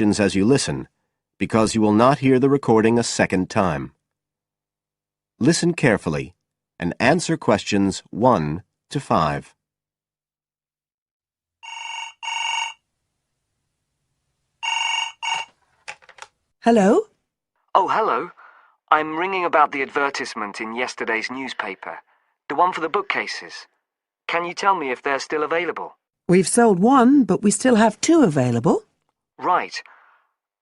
questions as you listen, because you will not hear the recording a second time. Listen carefully and answer questions 1 to 5. Hello? Oh, hello. I'm ringing about the advertisement in yesterday's newspaper. The one for the bookcases. Can you tell me if they're still available? We've sold one, but we still have 2 available. Right.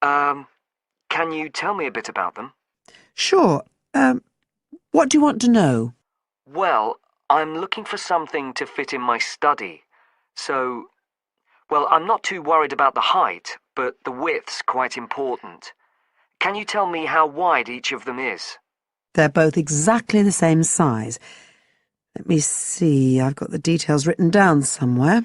Can you tell me a bit about them? Sure. What do you want to know? Well, I'm looking for something to fit in my study. Well, I'm not too worried about the height, but the width's quite important. Can you tell me how wide each of them is? They're both exactly the same size. Let me see, I've got the details written down somewhere.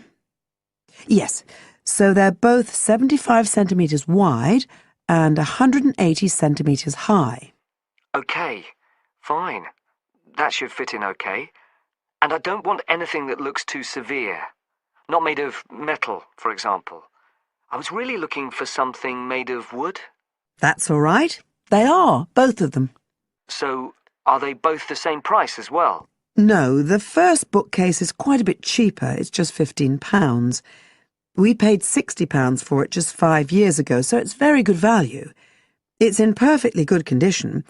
Yes, so they're both 75 centimetres wide and 180 centimetres high. Okay, fine. That should fit in okay. And I don't want anything that looks too severe. Not made of metal, for example. I was really looking for something made of wood. That's all right. They are, both of them. So, are they both the same price as well? No, the first bookcase is quite a bit cheaper. It's just £15. We paid £60 for it just 5 years ago, so it's very good value. It's in perfectly good condition.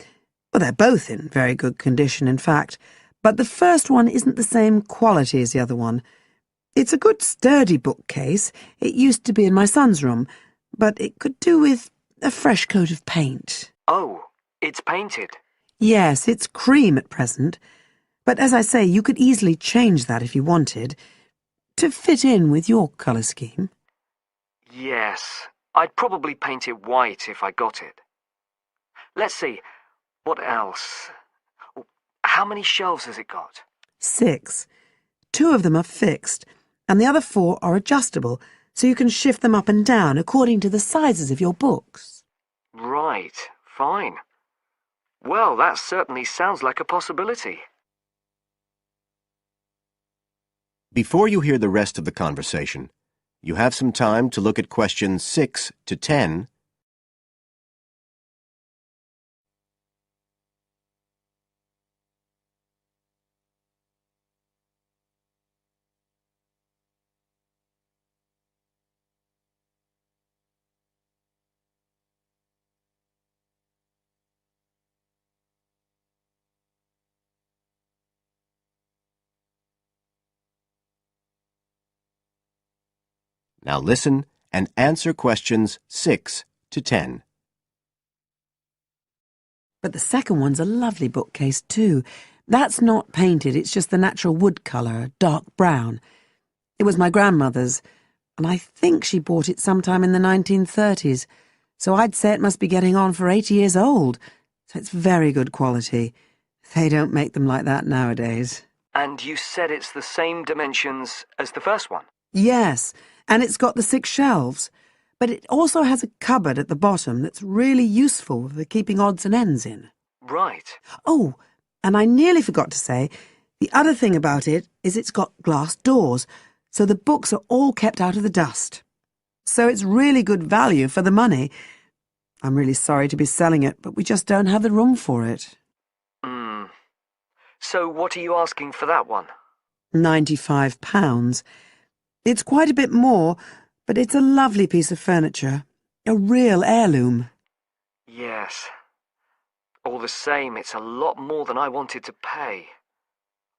Well, they're both in very good condition, in fact. But the first one isn't the same quality as the other one. It's a good sturdy bookcase. It used to be in my son's room, but it could do with a fresh coat of paint. Oh, it's painted. Yes, it's cream at present. But as I say, you could easily change that if you wanted, to fit in with your colour scheme. Yes, I'd probably paint it white if I got it. Let's see, what else? How many shelves has it got? 6. 2 of them are fixed, and the other 4 are adjustable, so you can shift them up and down according to the sizes of your books. Right, fine. Well, that certainly sounds like a possibility. Before you hear the rest of the conversation, you have some time to look at questions 6 to 10. Now listen and answer questions 6 to 10. But the second one's a lovely bookcase too. That's not painted, it's just the natural wood colour, dark brown. It was my grandmother's, and I think she bought it sometime in the 1930s, so I'd say it must be getting on for 80 years old. So it's very good quality. They don't make them like that nowadays. And you said it's the same dimensions as the first one? Yes, and it's got the 6 shelves. But it also has a cupboard at the bottom that's really useful for keeping odds and ends in. Right. Oh, and I nearly forgot to say, the other thing about it is it's got glass doors, so the books are all kept out of the dust. So it's really good value for the money. I'm really sorry to be selling it, but we just don't have the room for it. So what are you asking for that one? £95. It's quite a bit more, but it's a lovely piece of furniture. A real heirloom. Yes. All the same, it's a lot more than I wanted to pay.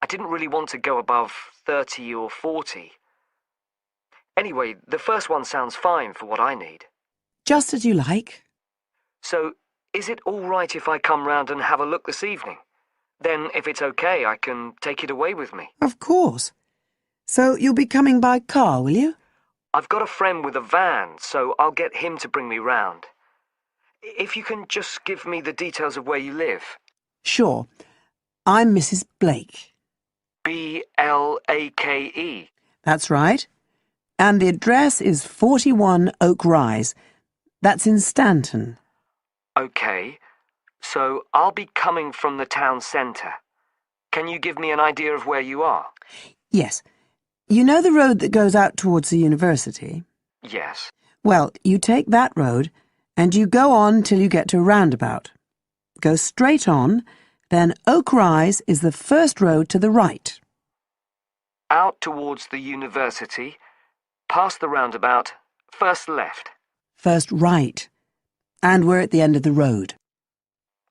I didn't really want to go above 30 or 40. Anyway, the first one sounds fine for what I need. Just as you like. So, is it all right if I come round and have a look this evening? Then, if it's okay, I can take it away with me. Of course. So you'll be coming by car, will you? I've got a friend with a van, so I'll get him to bring me round. If you can just give me the details of where you live. Sure. I'm Mrs. Blake. B-L-A-K-E. That's right. And the address is 41 Oak Rise. That's in Stanton. Okay. So I'll be coming from the town centre. Can you give me an idea of where you are? Yes. You know the road that goes out towards the university? Yes. Well, you take that road and you go on till you get to a roundabout. Go straight on, then Oak Rise is the first road to the right. Out towards the university, past the roundabout, first left. First right. And we're at the end of the road.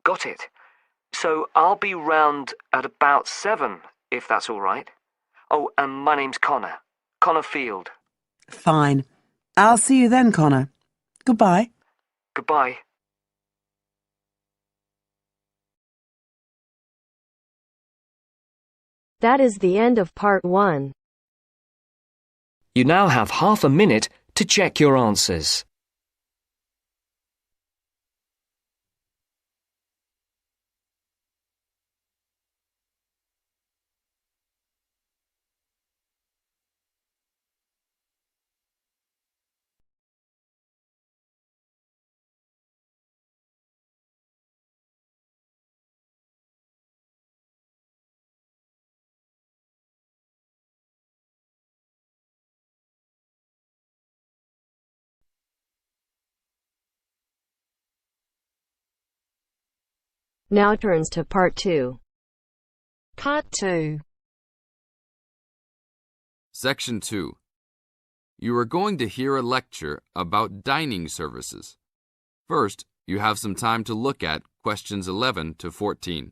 Got it. So I'll be round at about 7, if that's all right. Oh, and my name's Connor. Connor Field. Fine. I'll see you then, Connor. Goodbye. Goodbye. That is the end of part 1. You now have half a minute to check your answers. Now turns to part 2. Part 2. Section 2. You are going to hear a lecture about dining services. First, you have some time to look at questions 11 to 14.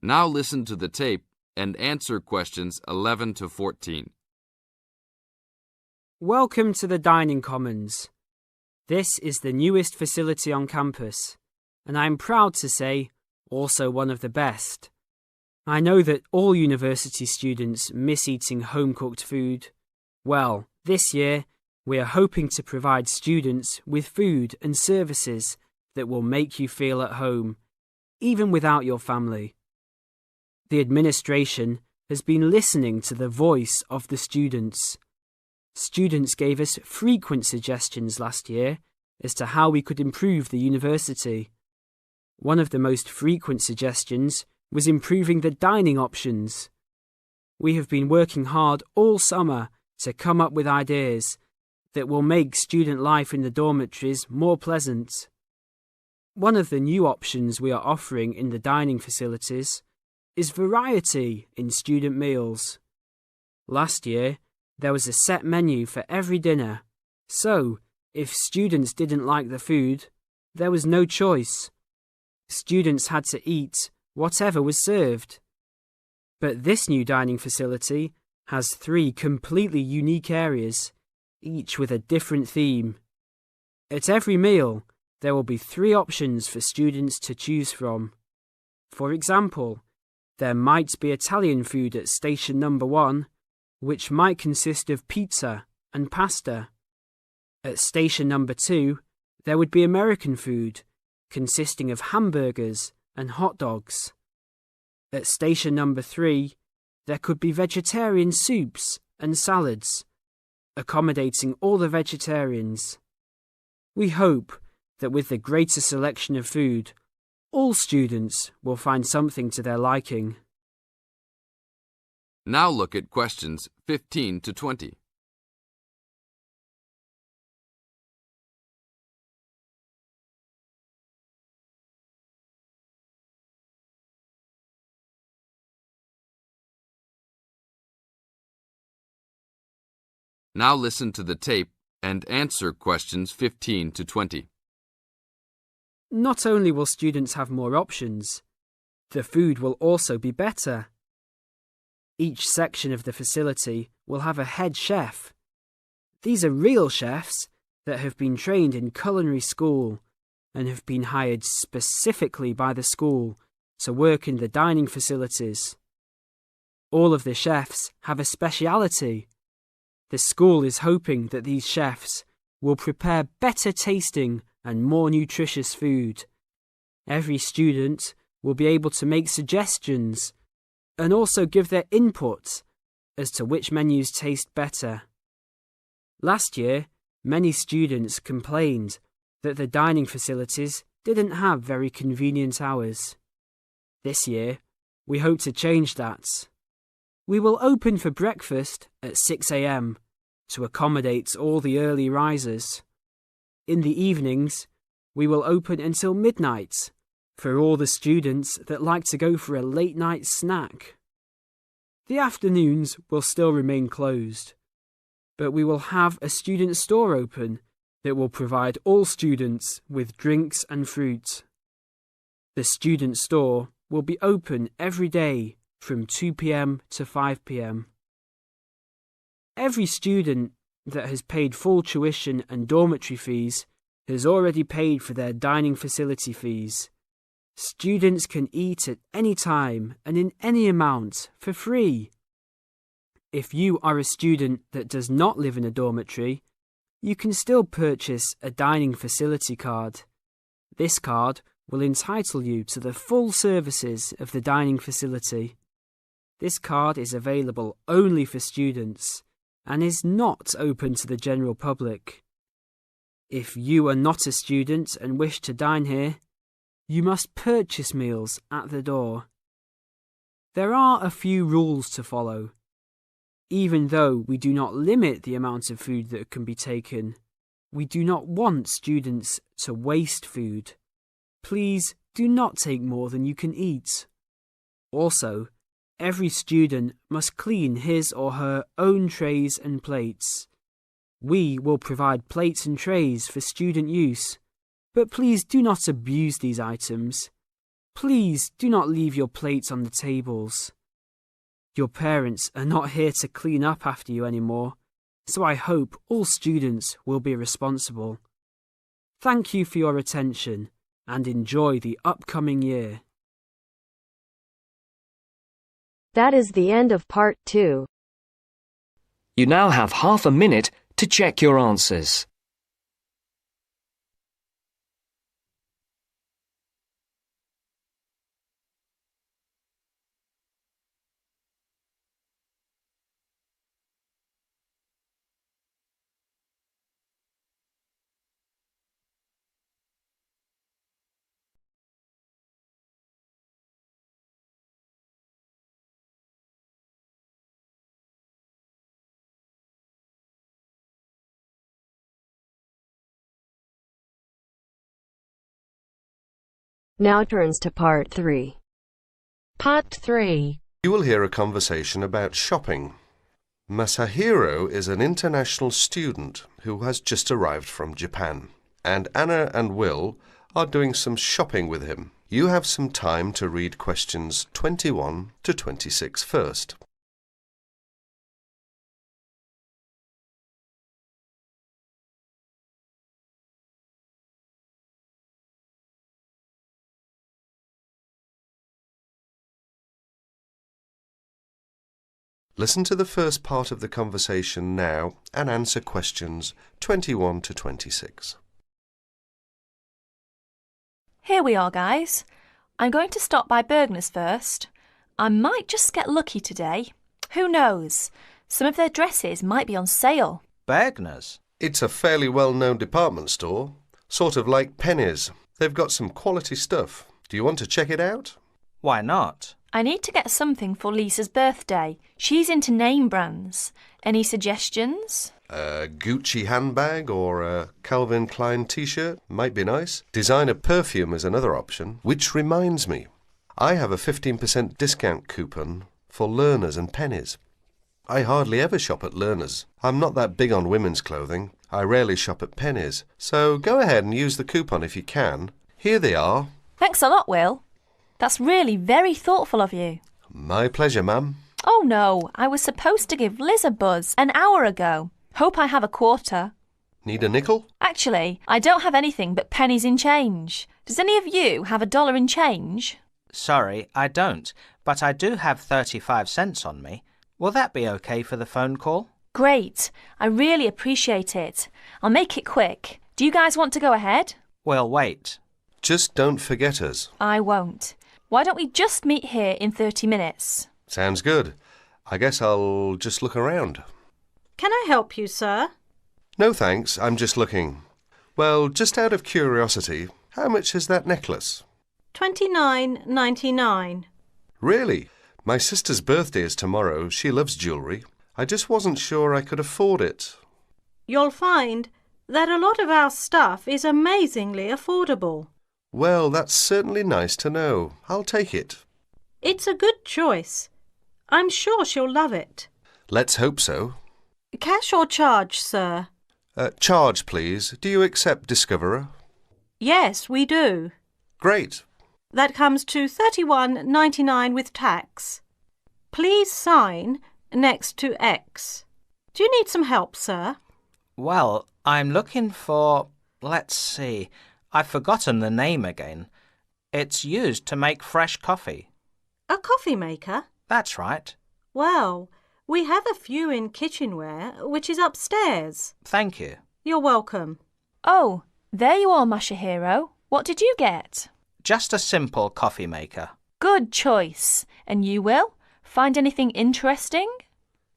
Now listen to the tape and answer questions 11 to 14. Welcome to the Dining Commons. This is the newest facility on campus, and I'm proud to say, also one of the best. I know that all university students miss eating home-cooked food. Well, this year, we are hoping to provide students with food and services that will make you feel at home, even without your family. The administration has been listening to the voice of the students. Students gave us frequent suggestions last year as to how we could improve the university. One of the most frequent suggestions was improving the dining options. We have been working hard all summer to come up with ideas that will make student life in the dormitories more pleasant. One of the new options we are offering in the dining facilities is variety in student meals. Last year, there was a set menu for every dinner, so if students didn't like the food, there was no choice. Students had to eat whatever was served. But this new dining facility has 3 completely unique areas, each with a different theme. At every meal, there will be 3 options for students to choose from. For example, there might be Italian food at station number 1, which might consist of pizza and pasta. At station number 2, there would be American food, consisting of hamburgers and hot dogs. At station number 3, there could be vegetarian soups and salads, accommodating all the vegetarians. We hope that with the greater selection of food, all students will find something to their liking. Now look at questions 15 to 20. Now listen to the tape and answer questions 15 to 20. Not only will students have more options, the food will also be better. Each section of the facility will have a head chef. These are real chefs that have been trained in culinary school and have been hired specifically by the school to work in the dining facilities. All of the chefs have a speciality. The school is hoping that these chefs will prepare better tasting and more nutritious food. Every student will be able to make suggestions and also give their input as to which menus taste better. Last year, many students complained that the dining facilities didn't have very convenient hours. This year, we hope to change that. We will open for breakfast at 6 a.m. to accommodate all the early risers. In the evenings, we will open until midnight for all the students that like to go for a late night snack. The afternoons will still remain closed, but we will have a student store open that will provide all students with drinks and fruit. The student store will be open every day from 2 p.m. to 5 p.m. Every student that has paid full tuition and dormitory fees has already paid for their dining facility fees. Students can eat at any time and in any amount for free. If you are a student that does not live in a dormitory, you can still purchase a dining facility card. This card will entitle you to the full services of the dining facility. This card is available only for students and is not open to the general public. If you are not a student and wish to dine here, you must purchase meals at the door. There are a few rules to follow. Even though we do not limit the amount of food that can be taken, we do not want students to waste food. Please do not take more than you can eat. Also, every student must clean his or her own trays and plates. We will provide plates and trays for student use, but please do not abuse these items. Please do not leave your plates on the tables. Your parents are not here to clean up after you anymore, so I hope all students will be responsible. Thank you for your attention and enjoy the upcoming year. That is the end of part 2. You now have half a minute to check your answers. Now turns to part 3. Part 3. You will hear a conversation about shopping. Masahiro is an international student who has just arrived from Japan, and Anna and Will are doing some shopping with him. You have some time to read questions 21 to 26 first. Listen to the first part of the conversation now and answer questions 21 to 26. Here we are, guys. I'm going to stop by Bergner's first. I might just get lucky today. Who knows? Some of their dresses might be on sale. Bergner's? It's a fairly well-known department store, sort of like Penny's. They've got some quality stuff. Do you want to check it out? Why not? I need to get something for Lisa's birthday. She's into name brands. Any suggestions? A Gucci handbag or a Calvin Klein t-shirt might be nice. Designer perfume is another option. Which reminds me, I have a 15% discount coupon for Learners and Pennies. I hardly ever shop at Learners. I'm not that big on women's clothing. I rarely shop at Pennies. So go ahead and use the coupon if you can. Here they are. Thanks a lot, Will. That's really very thoughtful of you. My pleasure, ma'am. Oh no, I was supposed to give Liz a buzz an hour ago. Hope I have a quarter. Need a nickel? Actually, I don't have anything but pennies in change. Does any of you have $1 in change? Sorry, I don't, but I do have 35 cents on me. Will that be okay for the phone call? Great. I really appreciate it. I'll make it quick. Do you guys want to go ahead? We'll wait. Just don't forget us. I won't. Why don't we just meet here in 30 minutes? Sounds good. I guess I'll just look around. Can I help you, sir? No thanks, I'm just looking. Well, just out of curiosity, how much is that necklace? $29.99. Really? My sister's birthday is tomorrow. She loves jewellery. I just wasn't sure I could afford it. You'll find that a lot of our stuff is amazingly affordable. Well, that's certainly nice to know. I'll take it. It's a good choice. I'm sure she'll love it. Let's hope so. Cash or charge, sir? Charge, please. Do you accept Discoverer? Yes, we do. Great. That comes to $31.99 with tax. Please sign next to X. Do you need some help, sir? Well, I'm looking for... let's see. I've forgotten the name again. It's used to make fresh coffee. A coffee maker? That's right. Well, we have a few in kitchenware, which is upstairs. Thank you. You're welcome. Oh, there you are, Masahiro. What did you get? Just a simple coffee maker. Good choice. And you, Will? Find anything interesting?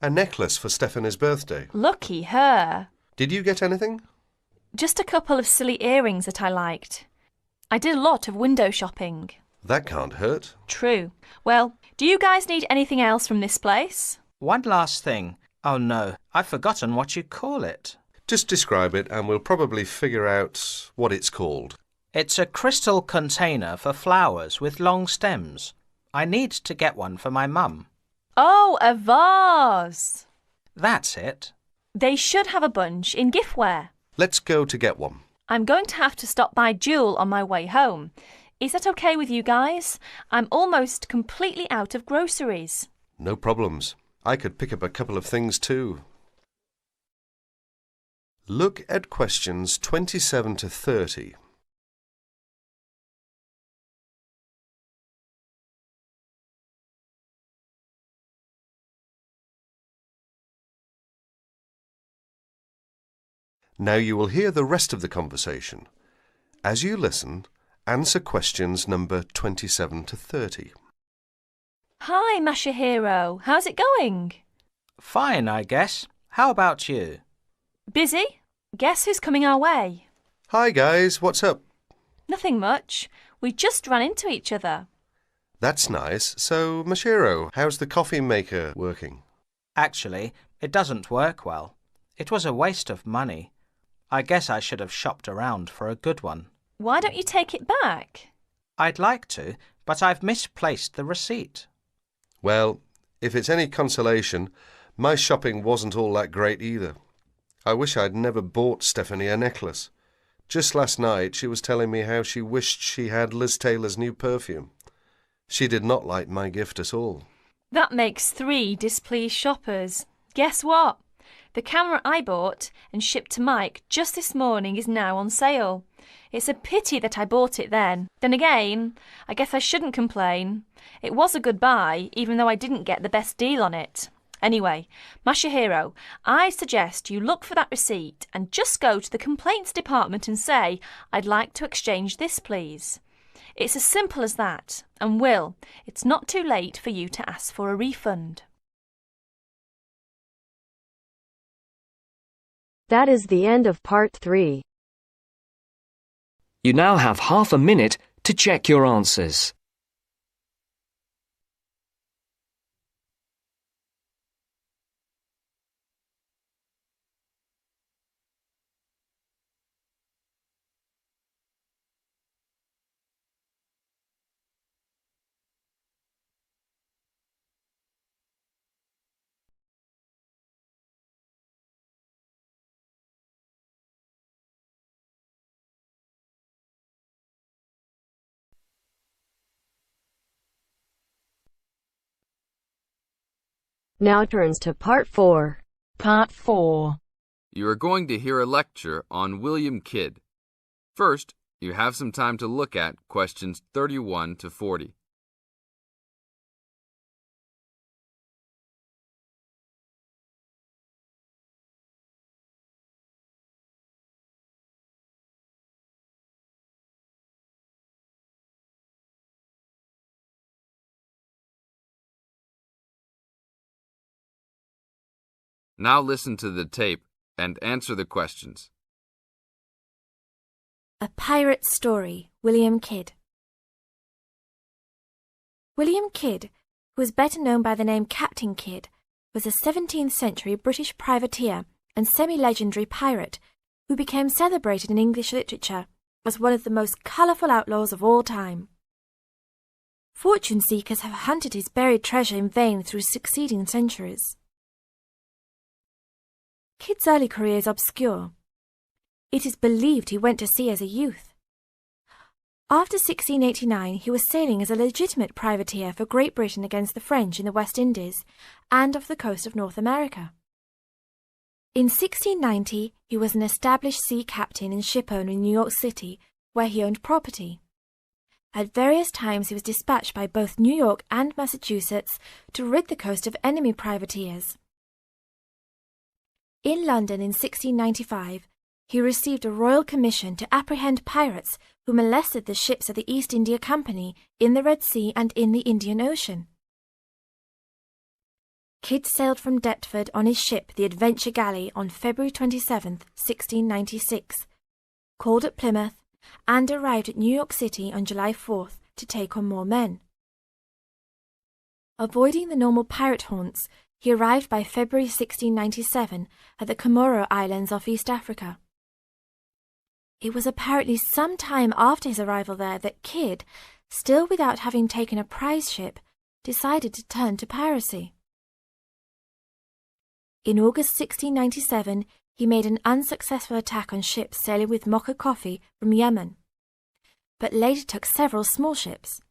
A necklace for Stephanie's birthday. Lucky her. Did you get anything? Just a couple of silly earrings that I liked. I did a lot of window shopping. That can't hurt. True. Well, do you guys need anything else from this place? One last thing. Oh no, I've forgotten what you call it. Just describe it and we'll probably figure out what it's called. It's a crystal container for flowers with long stems. I need to get one for my mum. Oh, a vase. That's it. They should have a bunch in giftware. Let's go to get one. I'm going to have to stop by Jewel on my way home. Is that okay with you guys? I'm almost completely out of groceries. No problems. I could pick up a couple of things too. Look at questions 27 to 30. Now you will hear the rest of the conversation. As you listen, answer questions number 27 to 30. Hi, Masahiro. How's it going? Fine, I guess. How about you? Busy? Guess who's coming our way? Hi guys, what's up? Nothing much. We just ran into each other. That's nice. So, Mashiro, how's the coffee maker working? Actually, it doesn't work well. It was a waste of money. I guess I should have shopped around for a good one. Why don't you take it back? I'd like to, but I've misplaced the receipt. Well, if it's any consolation, my shopping wasn't all that great either. I wish I'd never bought Stephanie a necklace. Just last night she was telling me how she wished she had Liz Taylor's new perfume. She did not like my gift at all. That makes 3 displeased shoppers. Guess what? The camera I bought and shipped to Mike just this morning is now on sale. It's a pity that I bought it then. Then again, I guess I shouldn't complain. It was a good buy, even though I didn't get the best deal on it. Anyway, Masahiro, I suggest you look for that receipt and just go to the complaints department and say, I'd like to exchange this, please. It's as simple as that. And Will, it's not too late for you to ask for a refund. That is the end of part 3. You now have half a minute to check your answers. Now turns to part 4. Part 4. You are going to hear a lecture on William Kidd. First, you have some time to look at questions 31 to 40. Now listen to the tape and answer the questions. A Pirate Story, William Kidd. William Kidd, who was better known by the name Captain Kidd, was a 17th century British privateer and semi-legendary pirate who became celebrated in English literature as one of the most colourful outlaws of all time. Fortune seekers have hunted his buried treasure in vain through succeeding centuries. Kidd's early career is obscure. It is believed he went to sea as a youth. After 1689, he was sailing as a legitimate privateer for Great Britain against the French in the West Indies and off the coast of North America. In 1690, he was an established sea captain and shipowner in New York City, where he owned property. At various times he was dispatched by both New York and Massachusetts to rid the coast of enemy privateers. In London in 1695, he received a royal commission to apprehend pirates who molested the ships of the East India Company in the Red Sea and in the Indian Ocean. Kidd sailed from Deptford on his ship, the Adventure Galley, on February 27, 1696, called at Plymouth, and arrived at New York City on July 4th to take on more men. Avoiding the normal pirate haunts, he arrived by February 1697 at the Comoro Islands off East Africa. It was apparently some time after his arrival there that Kidd, still without having taken a prize ship, decided to turn to piracy. In August 1697, he made an unsuccessful attack on ships sailing with mocha coffee from Yemen, but later took several small ships.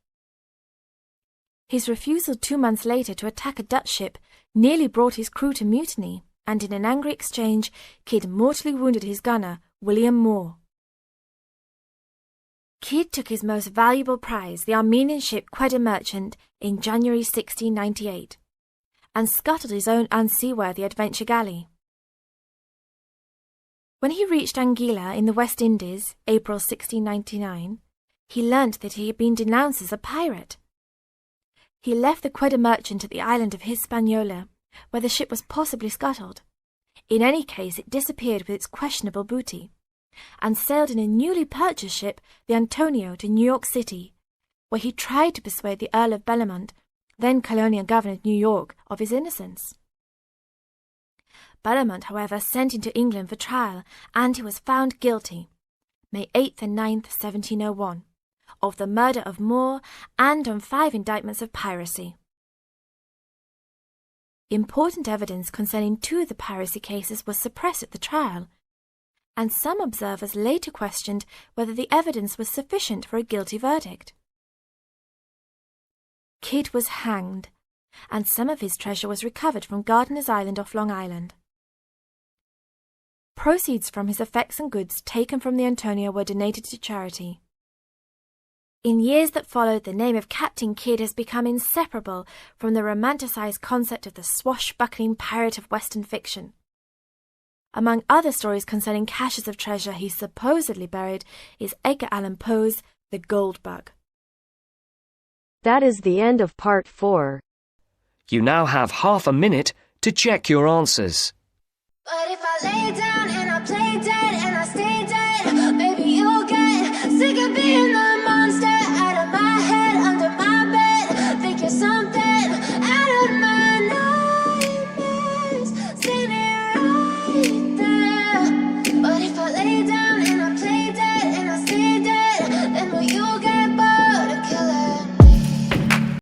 His refusal 2 months later to attack a Dutch ship nearly brought his crew to mutiny, and in an angry exchange, Kidd mortally wounded his gunner, William Moore. Kidd took his most valuable prize, the Armenian ship Quedagh Merchant, in January 1698, and scuttled his own unseaworthy Adventure Galley. When he reached Anguilla in the West Indies, April 1699, he learnt that he had been denounced as a pirate. He left the Quedagh Merchant at the island of Hispaniola, where the ship was possibly scuttled. In any case, it disappeared with its questionable booty, and sailed in a newly purchased ship, the Antonio, to New York City, where he tried to persuade the Earl of Bellomont, then colonial governor of New York, of his innocence. Bellomont, however, sent him to England for trial, and he was found guilty, May 8th and 9th, 1701, of the murder of Moore and on 5 indictments of piracy. Important evidence concerning 2 of the piracy cases was suppressed at the trial, and some observers later questioned whether the evidence was sufficient for a guilty verdict. Kidd was hanged, and some of his treasure was recovered from Gardiner's Island off Long Island. Proceeds from his effects and goods taken from the Antonio were donated to charity. In years that followed, the name of Captain Kidd has become inseparable from the romanticized concept of the swashbuckling pirate of Western fiction. Among other stories concerning caches of treasure he supposedly buried is Edgar Allan Poe's The Gold Bug. That is the end of part 4. You now have half a minute to check your answers. But if I lay down and I play dead and I stay